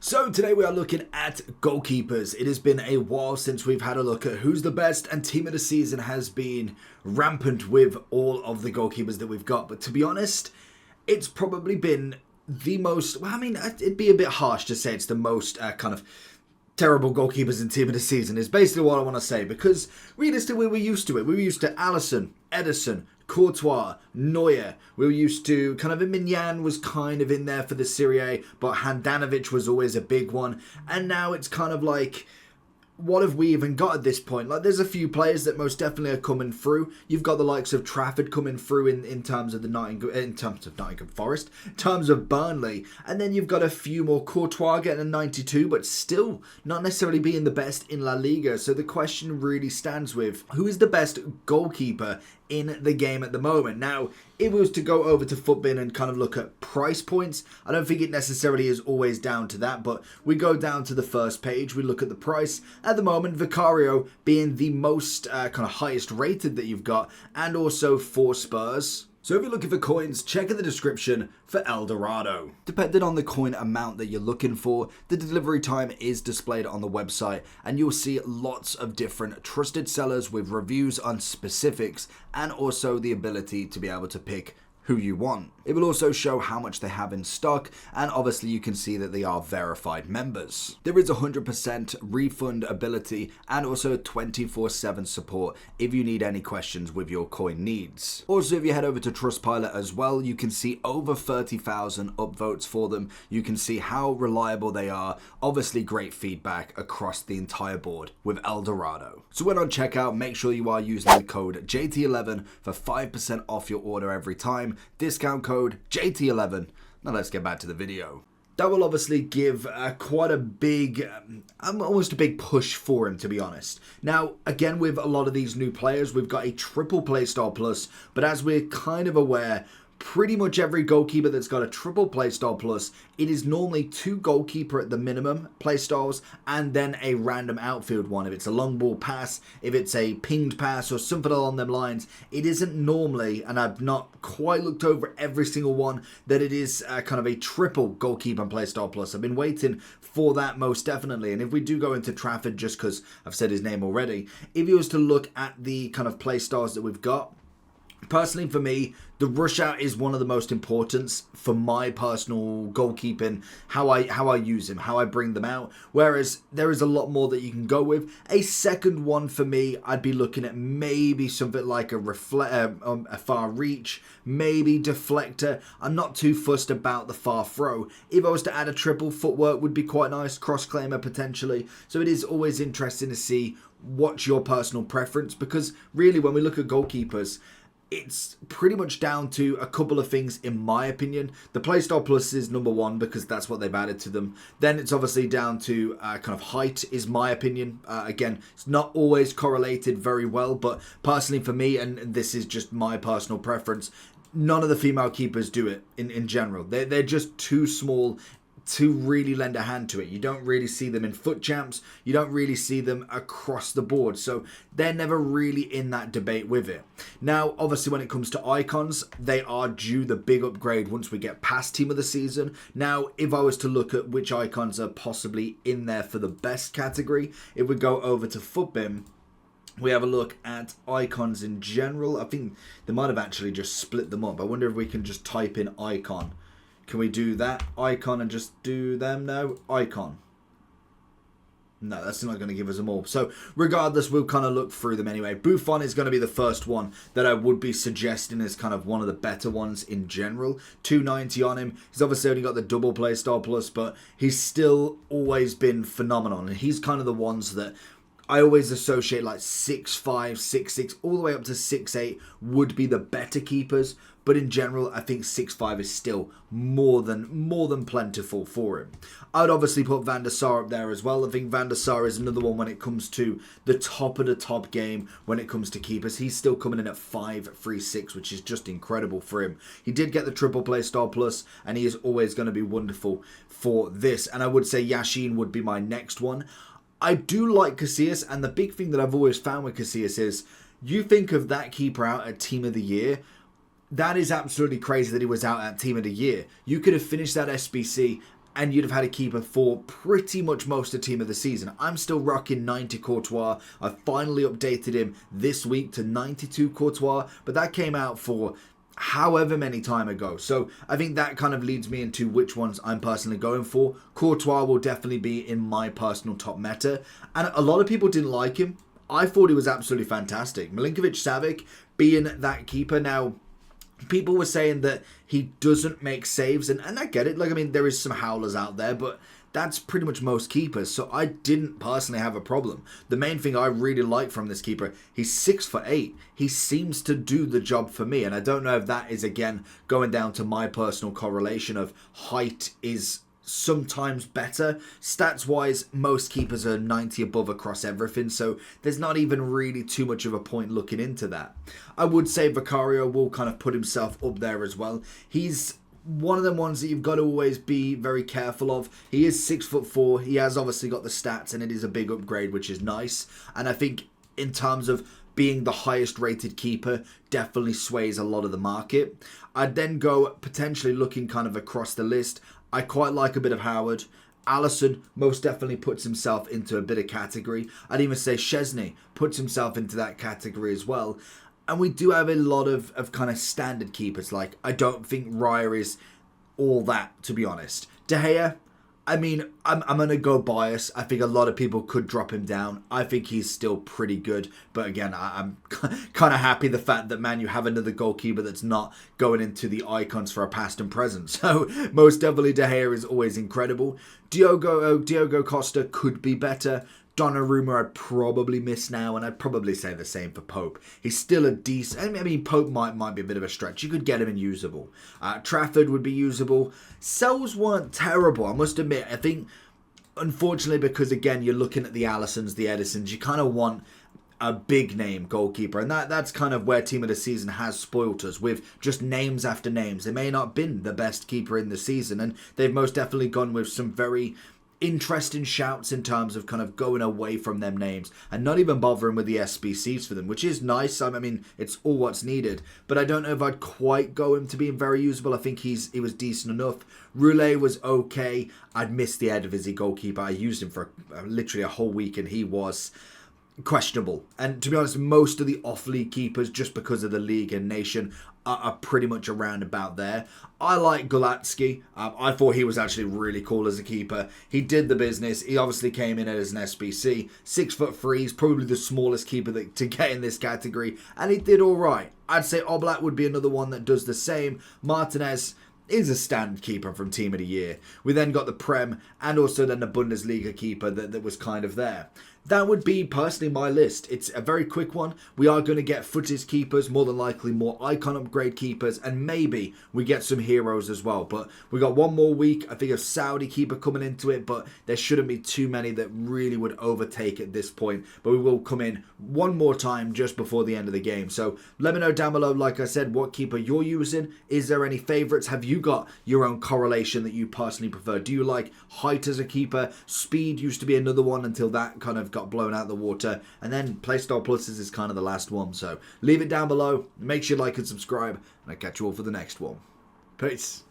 So today we are looking at goalkeepers. It has been a while since we've had a look at who's the best, and team of the season has been rampant with all of the goalkeepers that we've got. But to be honest, it's probably been the most, well, I mean, it'd be a bit harsh to say it's the most kind of terrible goalkeepers in team of the season is basically what I want to say, because realistically we're used to it. We were used to Alisson, Ederson, Courtois, Neuer. We were used to kind of Mignan was kind of in there for the Serie A, but Handanovic was always a big one. And now it's kind of like, what have we even got at this point? Like, there's a few players that most definitely are coming through. You've got the likes of Trafford coming through in terms of Nottingham Forest, in terms of Burnley, and then you've got a few more. Courtois getting a 92, but still not necessarily being the best in La Liga. So the question really stands with, who is the best goalkeeper in the game at the moment? Now, if we was to go over to Footbin and kind of look at price points, I don't think it necessarily is always down to that, but we go down to the first page, we look at the price. At the moment, Vicario being the most kind of highest rated that you've got, and also for Spurs. So if you're looking for coins, check in the description for El Dorado. Depending on the coin amount that you're looking for, the delivery time is displayed on the website, and you'll see lots of different trusted sellers with reviews on specifics, and also the ability to be able to pick who you want. It will also show how much they have in stock, and obviously you can see that they are verified members. There is 100% refund ability and also 24/7 support if you need any questions with your coin needs. Also, if you head over to Trustpilot as well, you can see over 30,000 upvotes for them. You can see how reliable they are. Obviously great feedback across the entire board with El Dorado. So when on checkout, make sure you are using the code JT11 for 5% off your order every time. Discount code JT11. Now let's get back to the video. That will obviously give quite a big, almost a big push for him, to be honest. Now, again, with a lot of these new players, we've got a triple playstyle plus, but as we're kind of aware, pretty much every goalkeeper that's got a triple playstyle plus, it is normally 2 goalkeeper at the minimum playstyles and then a random outfield one. If it's a long ball pass, if it's a pinged pass or something along them lines, it isn't normally, and I've not quite looked over every single one, that it is kind of a triple goalkeeper playstyle plus. I've been waiting for that most definitely. And if we do go into Trafford, just because I've said his name already, if you was to look at the kind of playstyles that we've got, personally, for me, the rush out is one of the most important for my personal goalkeeping, how I use him, how I bring them out. Whereas there is a lot more that you can go with. A second one for me, I'd be looking at maybe something like a far reach, maybe deflector. I'm not too fussed about the far throw. If I was to add a triple, footwork would be quite nice, cross claimer potentially. So it is always interesting to see what's your personal preference, because really when we look at goalkeepers, it's pretty much down to a couple of things, in my opinion. The playstyle plus is number one because that's what they've added to them. Then it's obviously down to kind of height, is my opinion. Again, it's not always correlated very well, but personally for me, and this is just my personal preference, none of the female keepers do it in general. They're just too small to really lend a hand to it. You don't really see them in foot champs. You don't really see them across the board. So they're never really in that debate with it. Now, obviously, when it comes to icons, they are due the big upgrade once we get past team of the season. Now, if I was to look at which icons are possibly in there for the best category, if we go over to Footbin, we have a look at icons in general. I think they might have actually just split them up. I wonder if we can just type in icon. Can we do that icon and just do them now? Icon. No, that's not going to give us them all. So regardless, we'll kind of look through them anyway. Buffon is going to be the first one that I would be suggesting as kind of one of the better ones in general. 290 on him. He's obviously only got the double playstyle plus, but he's still always been phenomenal. And he's kind of the ones that I always associate like 6'5", 6'6", all the way up to 6'8" would be the better keepers. But in general, I think 6'5" is still more than plentiful for him. I'd obviously put Van der Sar up there as well. I think Van der Sar is another one when it comes to the top of the top game when it comes to keepers. He's still coming in at 5'3'6", which is just incredible for him. He did get the triple play star plus, and he is always going to be wonderful for this. And I would say Yashin would be my next one. I do like Casillas, and the big thing that I've always found with Casillas is, you think of that keeper out at Team of the Year, that is absolutely crazy that he was out at Team of the Year. You could have finished that SBC and you'd have had a keeper for pretty much most of the team of the season. I'm still rocking 90 Courtois. I finally updated him this week to 92 Courtois, but that came out for however many time ago. So I think that kind of leads me into which ones I'm personally going for. Courtois will definitely be in my personal top meta, and a lot of people didn't like him. I thought he was absolutely fantastic. Milinkovic-Savic being that keeper. Now, people were saying that he doesn't make saves, and I get it. Like, I mean, there is some howlers out there, but that's pretty much most keepers, so I didn't personally have a problem. The main thing I really like from this keeper, he's 6'8". He seems to do the job for me, and I don't know if that is, again, going down to my personal correlation of height is sometimes better. Stats wise, most keepers are 90 above across everything, so there's not even really too much of a point looking into that. I would say Vicario will kind of put himself up there as well. He's one of them ones that you've got to always be very careful of. He is 6'4". He has obviously got the stats, and it is a big upgrade, which is nice. And I think in terms of being the highest rated keeper, definitely sways a lot of the market. I'd then go potentially looking kind of across the list. I quite like a bit of Howard. Alisson most definitely puts himself into a bit of category. I'd even say Szczesny puts himself into that category as well. And we do have a lot of kind of standard keepers. Like, I don't think Raya is all that, to be honest. De Gea, I mean, I'm going to go bias. I think a lot of people could drop him down. I think he's still pretty good. But again, I'm kind of happy the fact that, man, you have another goalkeeper that's not going into the icons for a past and present. So most definitely De Gea is always incredible. Diogo Costa could be better. Donnarumma I'd probably miss now, and I'd probably say the same for Pope. He's still a decent... I mean, Pope might be a bit of a stretch. You could get him in usable. Trafford would be usable. Cells weren't terrible, I must admit. I think, unfortunately, because, again, you're looking at the Alissons, the Edisons, you kind of want a big name goalkeeper, and that's kind of where Team of the Season has spoilt us with just names after names. They may not have been the best keeper in the season, and they've most definitely gone with some very interesting shouts in terms of kind of going away from them names and not even bothering with the SBCs for them, which is nice. I mean, it's all what's needed, but I don't know if I'd quite go him to being very usable. I think he was decent enough. Roulet was okay. I'd missed the Eredivisie goalkeeper. I used him for literally a whole week, and he was questionable. And to be honest, most of the off-league keepers, just because of the league and nation, are pretty much around about there. I like Golatsky. I thought he was actually really cool as a keeper. He did the business. He obviously came in as an SBC. 6'3". He's probably the smallest keeper to get in this category, and he did all right. I'd say Oblak would be another one that does the same. Martinez is a standard keeper from Team of the Year. We then got the Prem and also then the Bundesliga keeper that was kind of there. That would be personally my list. It's a very quick one. We are going to get footage keepers, more than likely more icon upgrade keepers, and maybe we get some heroes as well. But we got one more week. I think a Saudi keeper coming into it, but there shouldn't be too many that really would overtake at this point. But we will come in one more time just before the end of the game. So let me know down below, like I said, what keeper you're using. Is there any favorites? Have you got your own correlation that you personally prefer? Do you like height as a keeper? Speed used to be another one until that kind of got blown out the water, and then Playstyle Pluses is kind of the last one. So leave it down below, make sure you like and subscribe, and I'll catch you all for the next one. Peace.